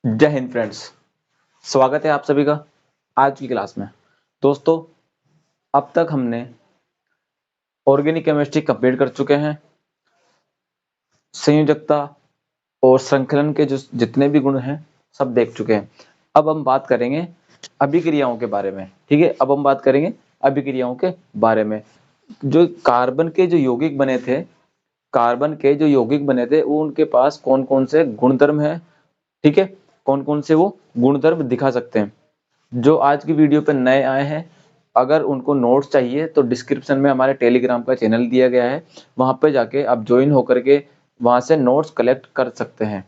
जय हिंद फ्रेंड्स। स्वागत है आप सभी का आज की क्लास में। दोस्तों, अब तक हमने ऑर्गेनिक केमिस्ट्री कंप्लीट कर चुके हैं। संयोजकता और संकलन के जो जितने भी गुण हैं सब देख चुके हैं। अब हम बात करेंगे अभिक्रियाओं के बारे में। ठीक है, अब हम बात करेंगे अभिक्रियाओं के बारे में। जो कार्बन के जो यौगिक बने थे, वो उनके पास कौन कौन से गुणधर्म है, ठीक है, कौन कौन से वो गुणधर्म दिखा सकते हैं। जो आज की वीडियो पे नए आए हैं, अगर उनको नोट्स चाहिए तो डिस्क्रिप्शन में हमारे टेलीग्राम का चैनल दिया गया है, वहां पे जाके आप ज्वाइन होकर के वहां से नोट्स कलेक्ट कर सकते हैं।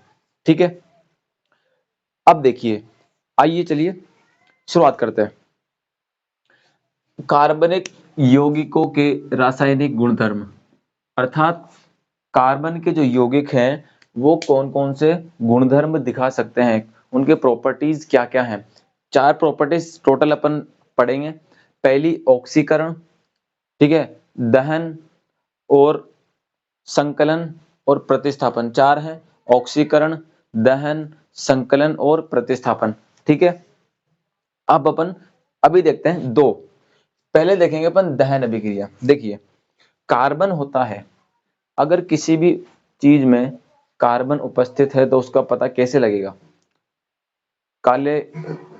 ठीक है, अब देखिए, आइए चलिए शुरुआत करते हैं। कार्बनिक यौगिकों के रासायनिक गुणधर्म, अर्थात कार्बन के जो यौगिक हैं वो कौन कौन से गुणधर्म दिखा सकते हैं, उनके प्रॉपर्टीज क्या क्या हैं। चार प्रॉपर्टीज टोटल अपन पढ़ेंगे। पहली ऑक्सीकरण, ठीक है, दहन और संकलन और प्रतिस्थापन। चार हैं, ऑक्सीकरण, दहन, संकलन और प्रतिस्थापन। ठीक है, अब अपन अभी देखते हैं दो। पहले देखेंगे अपन दहन अभिक्रिया। देखिए, कार्बन होता है, अगर किसी भी चीज में कार्बन उपस्थित है तो उसका पता कैसे लगेगा? काले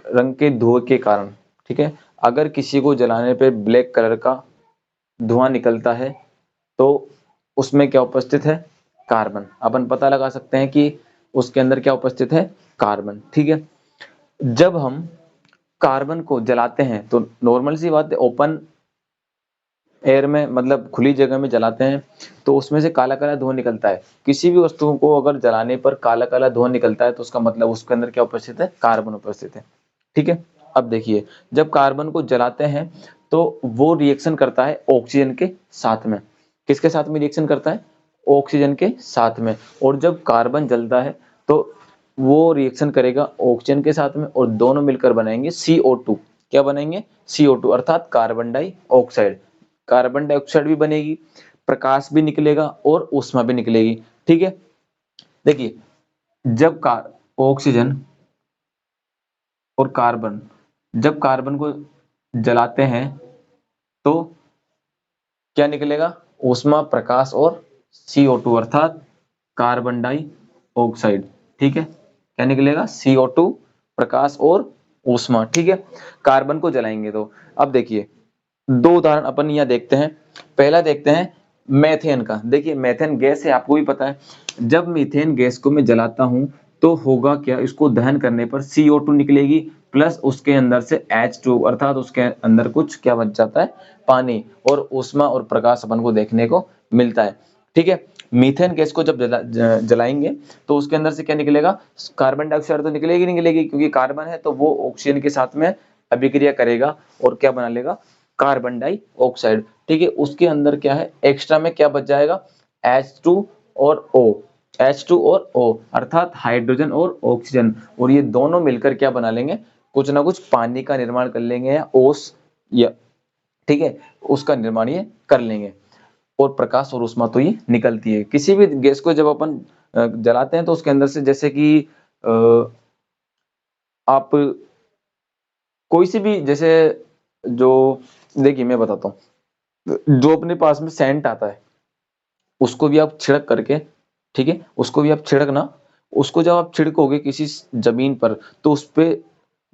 रंग के धुएं के कारण। ठीक है, अगर किसी को जलाने पे ब्लैक कलर का धुआं निकलता है तो उसमें क्या उपस्थित है? कार्बन। अपन पता लगा सकते हैं कि उसके अंदर क्या उपस्थित है? कार्बन। ठीक है, जब हम कार्बन को जलाते हैं तो नॉर्मल सी बात है, ओपन एयर में मतलब खुली जगह में जलाते हैं तो उसमें से काला काला धुआं निकलता है। किसी भी वस्तु को अगर जलाने पर काला काला धुआं निकलता है तो उसका मतलब उसके अंदर क्या उपस्थित है? कार्बन उपस्थित है। ठीक है, अब देखिए, जब कार्बन को जलाते हैं तो वो रिएक्शन करता है ऑक्सीजन के साथ में। किसके साथ में रिएक्शन करता है? ऑक्सीजन के साथ में। और जब कार्बन जलता है तो वो रिएक्शन करेगा ऑक्सीजन के साथ में और दोनों मिलकर बनाएंगे CO2। क्या बनाएंगे? CO2, अर्थात कार्बन डाइऑक्साइड। कार्बन डाइऑक्साइड भी बनेगी, प्रकाश भी निकलेगा और ऊष्मा भी निकलेगी। ठीक है, देखिए, जब ऑक्सीजन और कार्बन, जब कार्बन को जलाते हैं तो क्या निकलेगा? ऊष्मा, प्रकाश और CO2, अर्थात कार्बन डाइऑक्साइड। ठीक है, क्या निकलेगा? CO2, प्रकाश और ऊष्मा। ठीक है, कार्बन को जलाएंगे तो अब देखिए, दो उदाहरण अपन यहाँ देखते हैं। पहला देखते हैं मेथेन का। देखिए, मेथेन गैस है, आपको भी पता है। जब मीथेन गैस को मैं जलाता हूं तो होगा क्या? इसको दहन करने पर CO2 निकलेगी प्लस उसके अंदर से H2, अर्थात उसके अंदर कुछ क्या बच जाता है? पानी, और ऊष्मा और प्रकाश अपन को देखने को मिलता है। ठीक है, मीथेन गैस को जब जलाएंगे तो उसके अंदर से क्या निकलेगा? कार्बन डाइऑक्साइड तो निकलेगी नहीं निकलेगी, क्योंकि कार्बन है तो वो ऑक्सीजन के साथ में अभिक्रिया करेगा और क्या बना लेगा? Carbon dioxide. ठीक है, उसके अंदर क्या है? एक्स्ट्रा में क्या बच जाएगा? H2 और O। H2 और O, अर्थात हाइड्रोजन और ऑक्सीजन, और ये दोनों मिलकर क्या बना लेंगे? कुछ ना कुछ पानी का निर्माण कर लेंगे, या ओस, या ठीक है, उसका निर्माण ये कर लेंगे। और प्रकाश और ऊष्मा तो ये निकलती है। किसी भी गैस को जब अपन जलाते हैं तो उसके अंदर से, जैसे कि आप कोई सी भी, जैसे जो, देखिए मैं बताता हूँ, जो अपने पास में सेंट आता है उसको भी आप छिड़क करके, ठीक है, उसको भी आप छिड़कना, उसको जब आप छिड़कोगे किसी जमीन पर तो उस पे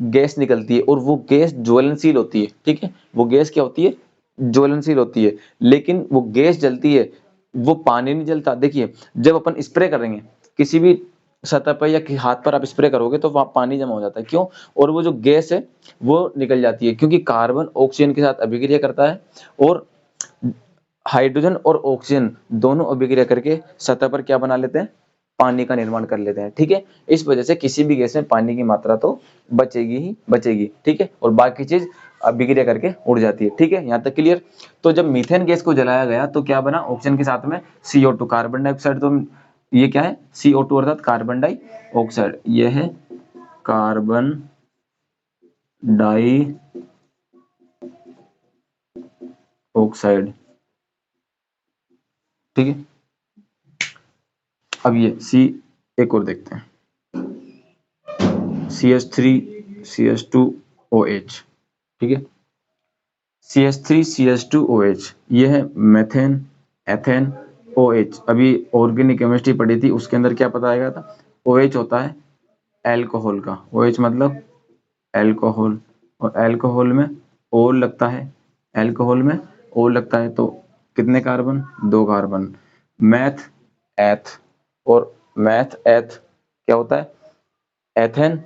गैस निकलती है और वो गैस ज्वलनशील होती है। ठीक है, वो गैस क्या होती है? ज्वलनशील होती है। लेकिन वो गैस जलती है, वो पानी नहीं जलता। देखिए, जब अपन स्प्रे करेंगे किसी भी सतह पर या हाथ पर आप स्प्रे करोगे तो वहां पानी जमा हो जाता है। क्यों? और वो जो गैस है वो निकल जाती है, क्योंकि कार्बन ऑक्सीजन के साथ अभिक्रिया करता है और हाइड्रोजन और ऑक्सीजन दोनों अभिक्रिया करके सतह पर क्या बना लेते हैं? पानी का निर्माण कर लेते हैं। ठीक है, इस वजह से किसी भी गैस में पानी की मात्रा तो बचेगी ही बचेगी। ठीक है, और बाकी चीज अभिक्रिया करके उड़ जाती है। ठीक है, यहाँ तक क्लियर? तो जब मीथेन गैस को जलाया गया तो क्या बना? ऑक्सीजन के साथ में CO2, कार्बन डाइऑक्साइड। तो ये क्या है? CO2, अर्थात कार्बन डाइऑक्साइड। यह है कार्बन डाइऑक्साइड। ठीक है, अब ये सी, एक और देखते हैं। CH3CH2OH, ठीक है। CH3CH2OH ये है मेथेन, एथेन, OH। अभी ऑर्गेनिक केमिस्ट्री पढ़ी थी, उसके अंदर क्या बताया था, OH होता है एल्कोहल का। OH मतलब एल्कोहल, और एल्कोहल में O लगता है, एल्कोहल में O लगता है, तो कितने कार्बन, 2 कार्बन। मैथ एथ, और मैथ एथ क्या होता है, एथेन,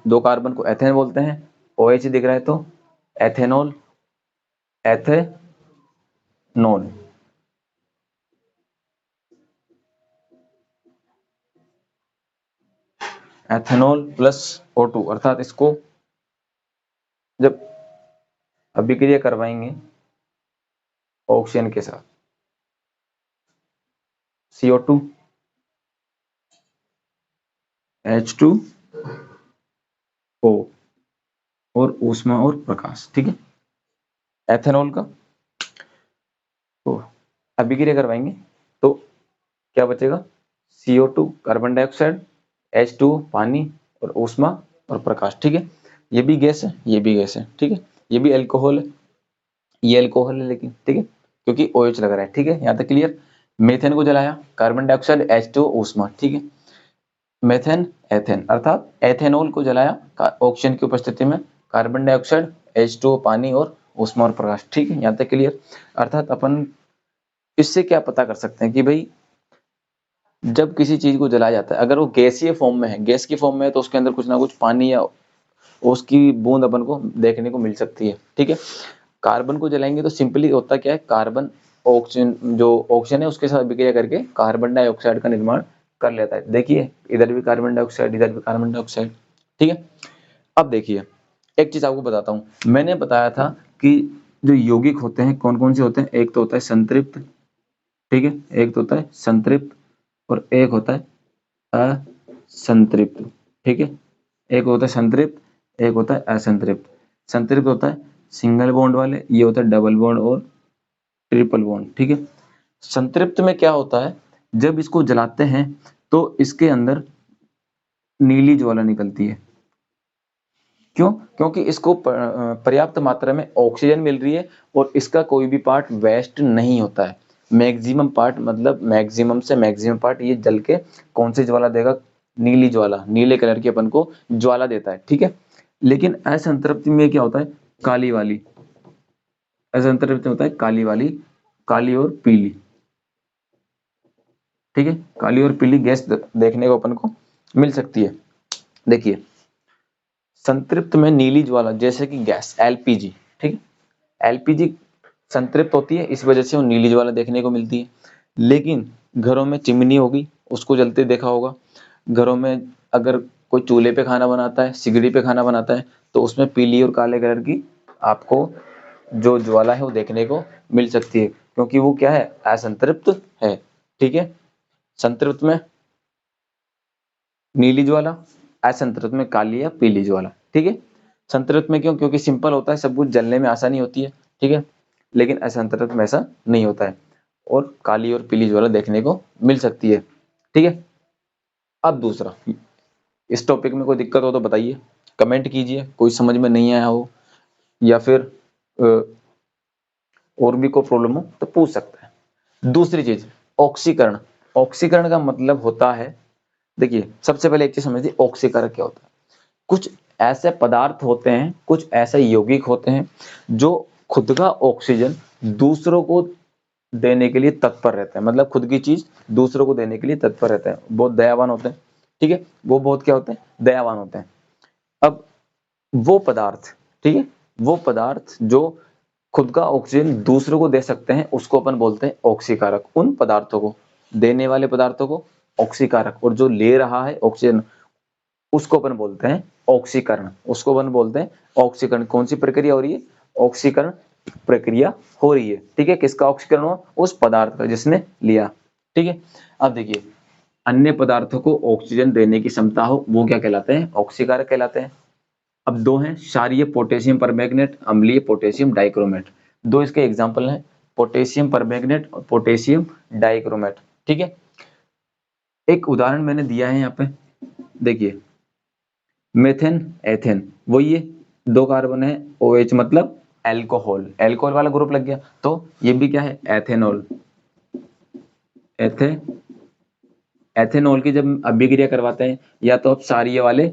2 कार्बन को एथेन बोलते हैं। OH दिख रहा है तो ethanol, ethanol. Ethanol plus O2, अर्थात इसको जब अभिक्रिया करवाएंगे ऑक्सीजन के साथ, CO2, H2O और ऊष्मा और प्रकाश, ठीक है। एथेनॉल का तो अभिक्रिया करवाएंगे तो क्या बचेगा, CO2 कार्बन डाइऑक्साइड, H2O पानी और ऊष्मा और प्रकाश, ठीक है। ये भी गैस है, ये भी गैस है, ठीक है। ये भी अल्कोहल है, ये अल्कोहल है लेकिन, ठीक है, क्योंकि OH लग रहा है, ठीक है। यहाँ तक क्लियर। मेथेन को जलाया, कार्बन डाइऑक्साइड, H2O ऊष्मा, ठीक है। मेथेन एथेन, अर्थात एथेनॉल को जलाया ऑक्सीजन की उपस्थिति में, कार्बन डाइऑक्साइड, H2O पानी और ऊष्मा और प्रकाश, ठीक है। यहाँ तक क्लियर। अर्थात अपन इससे क्या पता कर सकते हैं कि भाई जब किसी चीज को जलाया जाता है, अगर वो गैसीय फॉर्म में है, गैस की फॉर्म में है, तो उसके अंदर कुछ ना कुछ पानी या उसकी बूंद अपन को देखने को मिल सकती है, ठीक है। कार्बन को जलाएंगे तो सिंपली होता क्या है, कार्बन ऑक्सीजन, जो ऑक्सीजन है उसके साथ अभिक्रिया करके कार्बन डाइऑक्साइड का निर्माण कर लेता है। देखिए इधर भी कार्बन डाइऑक्साइड, इधर भी कार्बन डाइऑक्साइड, ठीक है। अब देखिए एक चीज आपको बताता हूँ, मैंने बताया था कि जो यौगिक होते हैं कौन कौन से होते हैं, एक तो होता है संतृप्त, ठीक है, एक तो होता है संतृप्त और एक होता है असंतृप्त, ठीक है। एक होता है संतृप्त, एक होता है असंतृप्त। संतृप्त होता है सिंगल बॉन्ड वाले, ये होता है डबल बॉन्ड और ट्रिपल बॉन्ड, ठीक है। संतृप्त में क्या होता है, जब इसको जलाते हैं तो इसके अंदर नीली ज्वाला निकलती है। क्यों, क्योंकि इसको पर्याप्त मात्रा में ऑक्सीजन मिल रही है और इसका कोई भी पार्ट वेस्ट नहीं होता है। मैक्सिमम पार्ट, मतलब मैक्सिमम से मैक्सिमम पार्ट ये जल के कौन सी ज्वाला देगा, नीली ज्वाला, नीले कलर की अपन को ज्वाला देता है, ठीक है। लेकिन असंतृप्ति में क्या होता है, काली वाली, असंतृप्ति में होता है काली वाली, काली और पीली, ठीक है। काली और पीली गैस देखने को अपन को मिल सकती है। देखिए संतृप्त में नीली ज्वाला, जैसे कि गैस LPG, ठीक है, LPG संतृप्त होती है, इस वजह से वो नीली ज्वाला देखने को मिलती है। लेकिन घरों में चिमनी होगी, उसको जलते देखा होगा। घरों में अगर कोई चूल्हे पे खाना बनाता है, सिगड़ी पे खाना बनाता है, तो उसमें पीली और काले कलर की आपको जो ज्वाला है वो देखने को मिल सकती है, क्योंकि वो क्या है, असंतृप्त है, ठीक है। संतृप्त में नीली ज्वाला, असंतृप्त में काली या पीली ज्वाला, ठीक है। संतृप्त में क्यों, क्योंकि सिंपल होता है, सब कुछ जलने में आसानी होती है, ठीक है। लेकिन असंतृप्त में ऐसा नहीं होता है और काली और पीली ज्वाला देखने को मिल सकती है, ठीक है। अब दूसरा, इस टॉपिक में कोई दिक्कत हो तो बताइए, कमेंट कीजिए, कोई समझ में नहीं आया हो या फिर और भी कोई प्रॉब्लम हो तो पूछ सकता है। दूसरी चीज, ऑक्सीकरण। ऑक्सीकरण का मतलब होता है, देखिए सबसे पहले एक चीज समझिए, ऑक्सीकरण क्या होता है। कुछ ऐसे पदार्थ होते हैं, कुछ ऐसे यौगिक होते हैं जो खुद का ऑक्सीजन दूसरों को देने के लिए तत्पर रहते हैं, मतलब खुद की चीज दूसरों को देने के लिए तत्पर रहते हैं, बहुत दयावान होते हैं, ठीक है। वो बहुत क्या होते हैं, दयावान होते हैं। अब वो पदार्थ, ठीक है, वो पदार्थ जो खुद का ऑक्सीजन दूसरों को दे सकते हैं उसको अपन बोलते हैं ऑक्सीकारक। उन पदार्थों को, देने वाले पदार्थों को ऑक्सीकारक, और जो ले रहा है ऑक्सीजन उसको अपन बोलते हैं ऑक्सीकरण, उसको अपन बोलते हैं ऑक्सीकरण। कौन सी प्रक्रिया हो रही है, ऑक्सीकरण प्रक्रिया हो रही है, ठीक है। किसका ऑक्सीकरण हो, उस पदार्थ का जिसने लिया, ठीक है। अब देखिए अन्य पदार्थों को ऑक्सीजन देने की क्षमता हो वो क्या कहलाते हैं, ऑक्सीकारक कहलाते हैं। अब दो हैं, क्षारीय पोटेशियम परमैंगनेट, अम्लीय पोटेशियम डाइक्रोमेट। दो इसके एग्जाम्पल हैं, पोटेशियम परमैंगनेट और पोटेशियम डाइक्रोमेट, ठीक है। एक उदाहरण मैंने दिया है यहाँ पे, देखिए मेथेन एथेन, वही है, 2 कार्बन है, OH मतलब एल्कोहल, एल्कोहल वाला ग्रुप लग गया। तो ये भी क्या है, एथेनॉल। एथे एथेनॉल की जब अभिक्रिया करवाते हैं, या तो आप क्षारीय वाले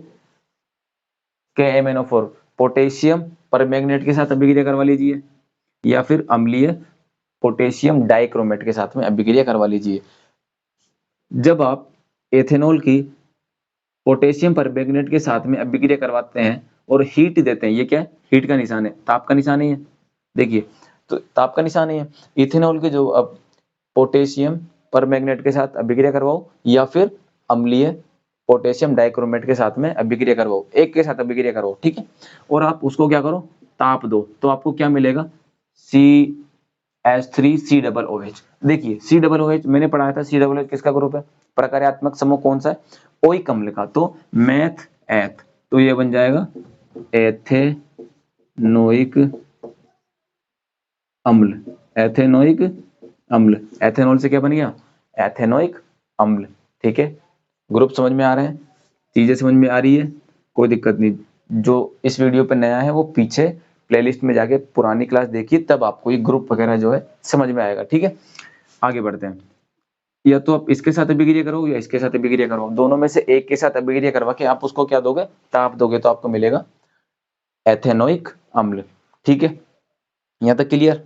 KMnO4 पोटेशियम परमैंगनेट के साथ अभिक्रिया करवा लीजिए, या फिर अम्लीय पोटेशियम डाइक्रोमेट के साथ में अभिक्रिया करवा लीजिए। जब आप एथेनॉल की पोटेशियम परमैंगनेट के साथ में अभिक्रिया करवाते हैं और हीट देते हैं, ये क्या है, हीट का निशान है, ताप का निशान ही है, देखिए, तो ताप का निशान ही है। इथेनॉल के जो अब पोटेशियम परमैंगनेट के साथ अभिक्रिया करवाओ, या फिर अम्लीय पोटेशियम डाइक्रोमेट के साथ में अभिक्रिया करवाओ, एक के साथ अभिक्रिया करवाओ, ठीक है, और आप उसको क्या करो, ताप दो, तो आपको क्या मिलेगा, CH3COOH। देखिए COOH मैंने पढ़ाया था, COOH किसका ग्रुप है, प्रकार्यात्मक समूह कौन सा है, ओइक अम्ल का, तो मैथ एथ, तो ये बन जाएगा एथेनोइक अम्ल, एथेनोइक अम्ल, एथेनॉल से क्या बन गया, एथेनोइक अम्ल, ठीक है। ग्रुप समझ में आ रहे हैं, चीजें समझ में आ रही है, कोई दिक्कत नहीं। जो इस वीडियो पे नया है वो पीछे प्लेलिस्ट में जाके पुरानी क्लास देखिए, तब आपको ये ग्रुप वगैरह जो है समझ में आएगा, ठीक है। आगे बढ़ते हैं, या तो आप इसके साथ अभिक्रिया करो या इसके साथ अभिक्रिया करो, दोनों में से एक के साथ अभिक्रिया करवा के आप उसको क्या दोगे, ताप दोगे, तो आपको मिलेगा एथेनोइक अम्ल, ठीक है। यहां तक क्लियर।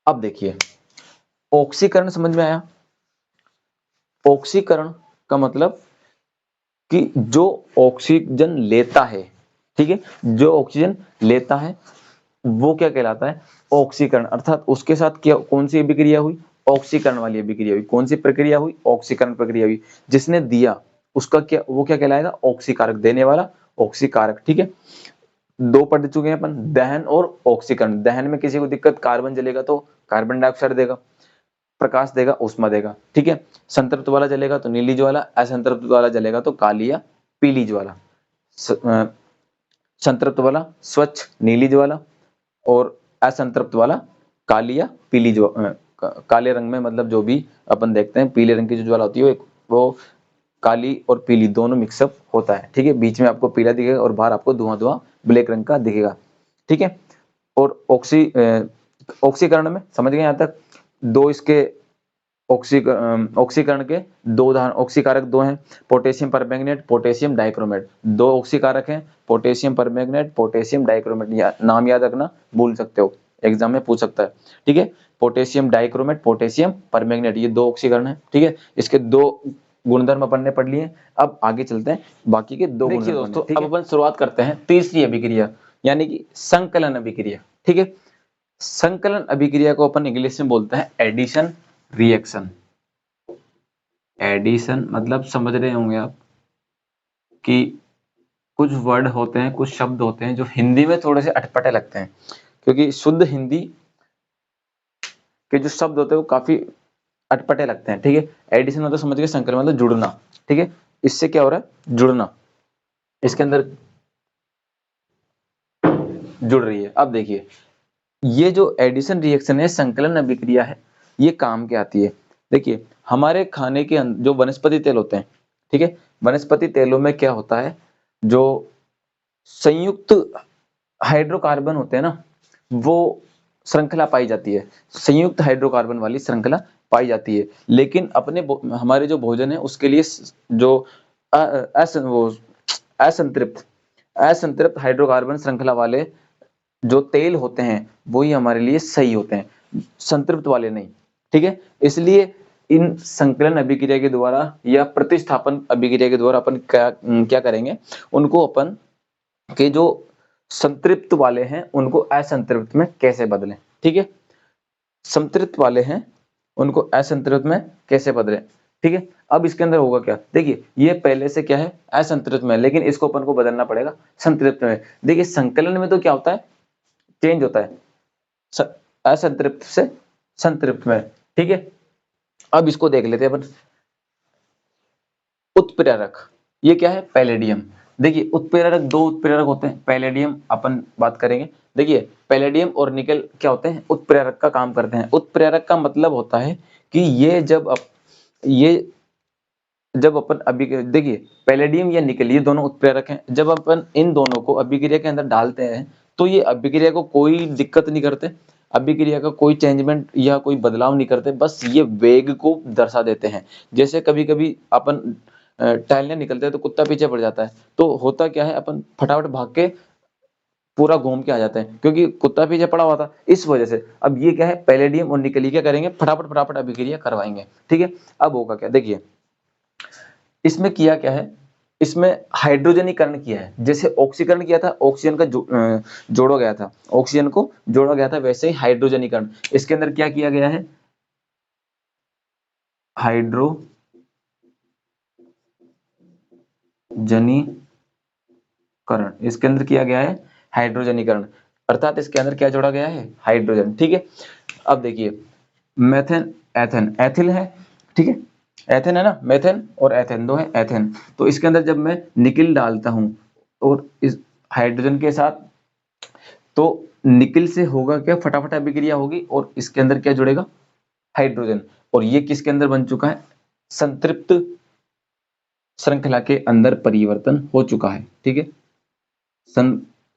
अब देखिए ऑक्सीकरण समझ में आया। ऑक्सीकरण का मतलब कि जो ऑक्सीजन लेता है, ठीक है, जो ऑक्सीजन लेता है वो क्या कहलाता है, ऑक्सीकरण, अर्थात उसके साथ क्या, कौन सी अभिक्रिया हुई, ऑक्सीकरण वाली अभिक्रिया हुई, कौन सी प्रक्रिया हुई, ऑक्सीकरण प्रक्रिया हुई, जिसने दिया उसका क्या, वो क्या कहलाएगा, ऑक्सीकारक, देने वाला ऑक्सीकारक, ठीक है। दो पढ़ चुके हैं अपन, दहन और ऑक्सीकरण। दहन में किसी को दिक्कत, कार्बन जलेगा तो कार्बन डाइऑक्साइड देगा, प्रकाश देगा, ऊष्मा देगा, ठीक है। संतृप्त वाला जलेगा तो नीली ज्वाला, असंतृप्त वाला जलेगा तो काली या पीली ज्वाला। संतृप्त वाला स्वच्छ नीली ज्वाला, और असंतृप्त वाला काली या पीली काले रंग में, मतलब जो भी अपन देखते हैं पीले रंग की जो ज्वाला होती है वो काली और पीली दोनों मिक्सअप होता है, ठीक है। बीच में आपको पीला दिखेगा और बाहर आपको धुआं धुआं ब्लैक रंग का दिखेगा, ठीक है। और ऑक्सीकरण में समझ गए यहाँ तक, दो इसके ऑक्सीकरण के दो उदाहरण, ऑक्सीकारक दो हैं, पोटेशियम परमैंगनेट, पोटेशियम डाइक्रोमेट, दो ऑक्सीकारक हैं, पोटेशियम परमैंगनेट, पोटेशियम डाइक्रोमेट, नाम याद रखना, भूल सकते हो, एग्जाम में पूछ सकता है, ठीक है। पोटेशियम डाइक्रोमेट, पोटेशियम परमैंगनेट, ये दो ऑक्सीकरण है, ठीक है। इसके दो गुणधर्म अपन ने पढ़ लिए। अब आगे चलते हैं बाकी के दो गुणधर्म। दोस्तों अब अपन शुरुआत करते हैं तीसरी अभिक्रिया, यानी कि संकलन अभिक्रिया, ठीक है। संकलन अभिक्रिया को अपन इंग्लिश में बोलते हैं एडिशन रिएक्शन। एडिशन मतलब समझ रहे होंगे आप कि कुछ वर्ड होते हैं, कुछ शब्द होते हैं जो हिंदी में थोड़े से अटपटे लगते हैं, क्योंकि शुद्ध हिंदी के जो शब्द होते हैं वो काफी अटपटे लगते हैं, ठीक है। एडिशन मतलब समझ गए, संकलन मतलब जुड़ना, ठीक है। इससे क्या हो रहा है, जुड़ना, इसके अंदर जुड़ रही है। अब देखिए ये जो एडिशन रिएक्शन है, संकलन अभिक्रिया है, ये काम क्या आती है। देखिए हमारे खाने के जो वनस्पति तेल होते हैं, ठीक है, वनस्पति तेलों में क्या होता है, जो संयुक्त हाइड्रोकार्बन होते हैं ना, वो श्रृंखला पाई जाती है, संयुक्त हाइड्रोकार्बन वाली श्रृंखला पाई जाती है। लेकिन अपने हमारे जो भोजन है उसके लिए जो असंतृप्त असंतृप्त हाइड्रोकार्बन श्रृंखला वाले जो तेल होते हैं वही हमारे लिए सही होते हैं, संतृप्त वाले नहीं, ठीक है। इसलिए इन संकलन अभिक्रिया के द्वारा या प्रतिस्थापन अभिक्रिया के द्वारा अपन क्या करेंगे, उनको अपन के जो संतृप्त वाले हैं उनको असंतृप्त में कैसे बदलें, ठीक है। संतृप्त वाले हैं उनको असंतृप्त में कैसे बदलें, ठीक है। अब इसके अंदर होगा क्या, देखिए ये पहले से क्या है, असंतृप्त में, लेकिन इसको अपन को बदलना पड़ेगा संतृप्त में। देखिए संकलन में तो क्या होता है, चेंज होता है असंतृप्त से संतृप्त में, ठीक है। अब इसको देख लेते हैं अपन, उत्प्रेरक, ये क्या है, पैलेडियम। देखिए उत्प्रेरक, दो उत्प्रेरक होते हैं, पैलेडियम अपन बात करेंगे। देखिए पैलेडियम और निकल क्या होते हैं, उत्प्रेरक का काम करते हैं। उत्प्रेरक का मतलब होता है कि ये जब ये जब अपन देखिए पैलेडियम या निकल ये दोनों उत्प्रेरक हैं, जब अपन इन दोनों को अभिक्रिया के अंदर डालते हैं तो ये अभिक्रिया को कोई दिक्कत नहीं करते, अभिक्रिया का कोई चेंजमेंट या कोई बदलाव नहीं करते, बस ये वेग को दर्शा देते हैं। जैसे कभी कभी अपन टहलने निकलते हैं तो कुत्ता पीछे पड़ जाता है, तो होता क्या है, अपन फटाफट भाग के पूरा घूम के आ जाते हैं क्योंकि कुत्ता पीछे पड़ा हुआ था, इस वजह से। अब ये क्या है, पैलेडियम और निकल क्या करेंगे, फटाफट फटाफट अभिक्रिया करवाएंगे। ठीक है, अब होगा क्या, देखिए इसमें किया क्या है, इसमें हाइड्रोजनीकरण किया है। जैसे ऑक्सीकरण किया था, ऑक्सीजन का जोड़ा गया था, ऑक्सीजन को जोड़ा गया था, वैसे ही हाइड्रोजनीकरण इसके अंदर क्या किया गया है, हाइड्रोजनीकरण इसके अंदर किया गया है, हाइड्रोजनीकरण अर्थात इसके अंदर क्या जोड़ा गया है, हाइड्रोजन। ठीक है, अब देखिए मेथेन एथेन एथिल है, ठीक है, एथेन है ना, मेथेन और एथेन दो है, एथेन। तो इसके अंदर जब मैं निकिल डालता हूं और इस हाइड्रोजन के साथ, तो निकिल से होगा क्या, फटाफट अभिक्रिया होगी और इसके अंदर क्या जुड़ेगा, हाइड्रोजन। और ये किसके अंदर बन चुका है, संतृप्त श्रृंखला के अंदर परिवर्तन हो चुका है। ठीक है,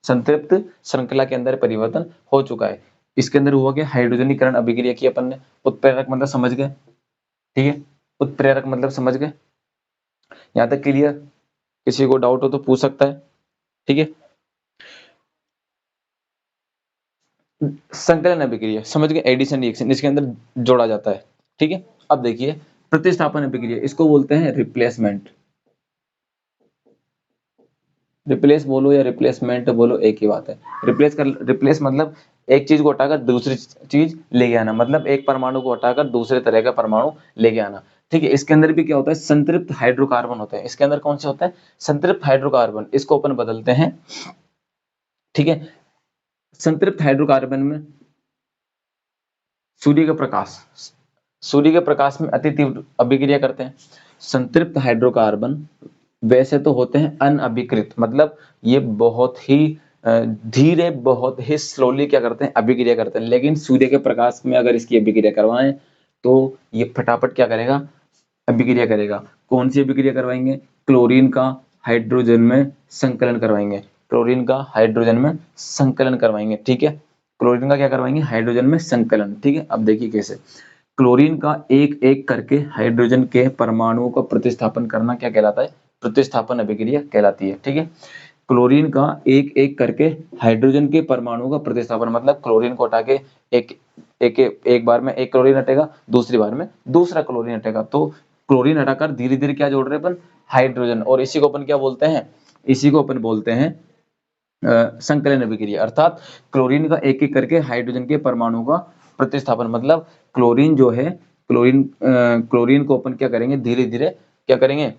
संतृप्त श्रृंखला के अंदर परिवर्तन हो चुका है। इसके अंदर हुआ क्या, हाइड्रोजनीकरण अभिक्रिया की अपन ने। उत्प्रेरक मतलब समझ गए, ठीक है, उत्प्रेरक मतलब समझ गए, यहां तक क्लियर? किसी को डाउट हो तो पूछ सकता है। ठीक है, संकलन अभिक्रिया समझ गए, एडिशन रिएक्शन इसके अंदर जोड़ा जाता है। ठीक है, अब देखिए प्रतिस्थापन अभिक्रिया, इसको बोलते हैं रिप्लेसमेंट। रिप्लेस बोलो या रिप्लेसमेंट बोलो एक ही बात है। रिप्लेस मतलब एक चीज को हटाकर दूसरी चीज लेके आना, मतलब एक परमाणु को हटाकर दूसरे तरह का परमाणु लेके आना। ठीक है, इसके अंदर भी क्या होता है, संतृप्त हाइड्रोकार्बन होते हैं। इसके अंदर कौन से होता है, संतृप्त हाइड्रोकार्बन, इसको अपन बदलते हैं। ठीक है, संतृप्त हाइड्रोकार्बन में सूर्य के प्रकाश में अति तीव्र अभिक्रिया करते हैं। संतृप्त हाइड्रोकार्बन वैसे तो होते हैं अनअभिकृत, मतलब ये बहुत ही धीरे, बहुत ही स्लोली क्या करते हैं, अभिक्रिया करते हैं। लेकिन सूर्य के प्रकाश में अगर इसकी अभिक्रिया करवाएं तो ये फटाफट क्या करेगा, अभिक्रिया करेगा। कौन सी अभिक्रिया करवाएंगे, क्लोरीन का हाइड्रोजन में संकलन करवाएंगे, क्लोरीन का हाइड्रोजन में संकलन करवाएंगे। ठीक है, क्लोरीन का क्या करवाएंगे, हाइड्रोजन में संकलन। ठीक है, अब देखिए कैसे, क्लोरीन का एक एक करके हाइड्रोजन के परमाणुओं का प्रतिस्थापन करना क्या कहलाता है, प्रतिस्थापन अभिक्रिया कहलाती है। ठीक है, क्लोरीन का एक एक करके हाइड्रोजन के परमाणुओं का प्रतिस्थापन, मतलब क्लोरीन को हटा के एक बार में एक क्लोरीन हटेगा, दूसरी बार में दूसरा क्लोरीन हटेगा, तो क्लोरीन हटाकर धीरे धीरे क्या जोड़ रहे हैं अपन, हाइड्रोजन। और इसी को अपन क्या बोलते हैं, इसी को अपन बोलते हैं संकलन अभिक्रिया। अर्थात क्लोरीन का एक एक करके हाइड्रोजन के परमाणु का प्रतिस्थापन, मतलब क्लोरीन जो है, क्लोरीन को अपन क्या करेंगे, धीरे धीरे क्या करेंगे,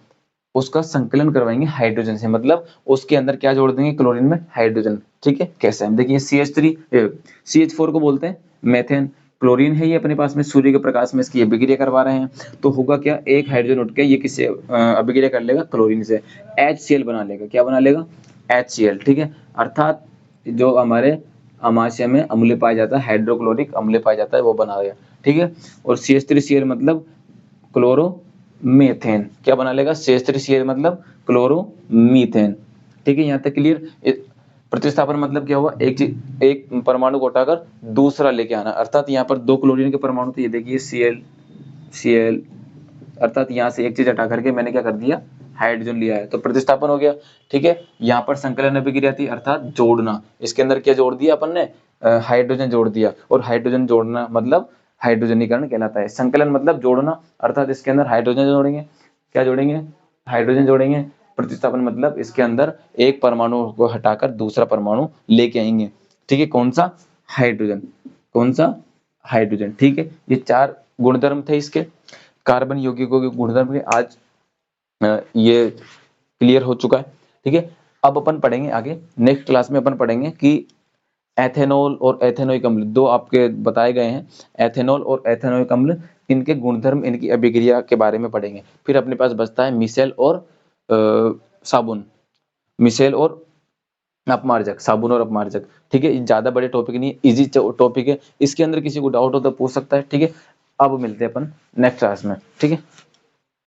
उसका संकलन करवाएंगे हाइड्रोजन से, मतलब उसके अंदर क्या जोड़ देंगे, क्लोरीन में हाइड्रोजन। ठीक है, कैसे, हम देखिए CH4 को बोलते हैं मेथेन। क्लोरीन है ये अपने पास में, सूर्य के प्रकाश में इसकी अभिक्रिया करवा रहे हैं, तो होगा क्या, एक हाइड्रोजन उठ के ये किससे अभिक्रिया कर लेगा, क्लोरीन से, HCl बना लेगा। क्या बना लेगा, HCl। ठीक है, अर्थात जो हमारे अमाशय में अम्ल पाया जाता है, हाइड्रोक्लोरिक अम्ल पाया जाता है, वो बना गया। ठीक है, और CH3Cl मतलब क्लोरो मीथेन, क्या बना लेगा, CH3Cl मतलब क्लोरोमीथेन। ठीक है, यहाँ तक क्लियर? प्रतिस्थापन मतलब क्या हुआ, एक परमाणु को हटाकर दूसरा लेके आना। अर्थात यहाँ पर दो क्लोरीन के परमाणु थे, ये देखिए Cl, अर्थात यहाँ से एक चीज हटा करके मैंने क्या कर दिया, हाइड्रोजन लिया है, तो प्रतिस्थापन हो गया। ठीक है, यहाँ पर संकलन अभिक्रिया थी, अर्थात जोड़ना। इसके अंदर क्या जोड़ दिया अपन ने, हाइड्रोजन जोड़ दिया, और हाइड्रोजन जोड़ना मतलब हाइड्रोजनीकरण कहलाता है। संकलन मतलब जोड़ना, अर्थात इसके अंदर हाइड्रोजन जोड़ेंगे, क्या जोड़ेंगे, हाइड्रोजन जोड़ेंगे। प्रतिस्थापन मतलब इसके अंदर एक परमाणु को हटाकर दूसरा परमाणु लेके आएंगे। ठीक है, कौन सा, हाइड्रोजन, कौन सा, हाइड्रोजन। ठीक है, ये चार गुणधर्म थे इसके, कार्बन यौगिकों के गुणधर्म के। आज ये क्लियर हो चुका है। ठीक है, अब अपन पढ़ेंगे आगे, नेक्स्ट क्लास में अपन पढ़ेंगे कि एथेनॉल और एथेनोइक अम्ल, दो आपके बताए गए हैं, एथेनॉल और एथेनोइक अम्ल, इनके गुणधर्म, इनकी अभिक्रिया के बारे में पढ़ेंगे। फिर अपने पास बचता है मिसेल और साबुन, मिसेल और अपमार्जक, साबुन और अपमार्जक। ठीक है, ज्यादा बड़े टॉपिक नहीं है, इजी टॉपिक है, इसके अंदर किसी को डाउट हो तो पूछ सकता है। ठीक है, अब मिलते हैं अपन नेक्स्ट क्लास में। ठीक है।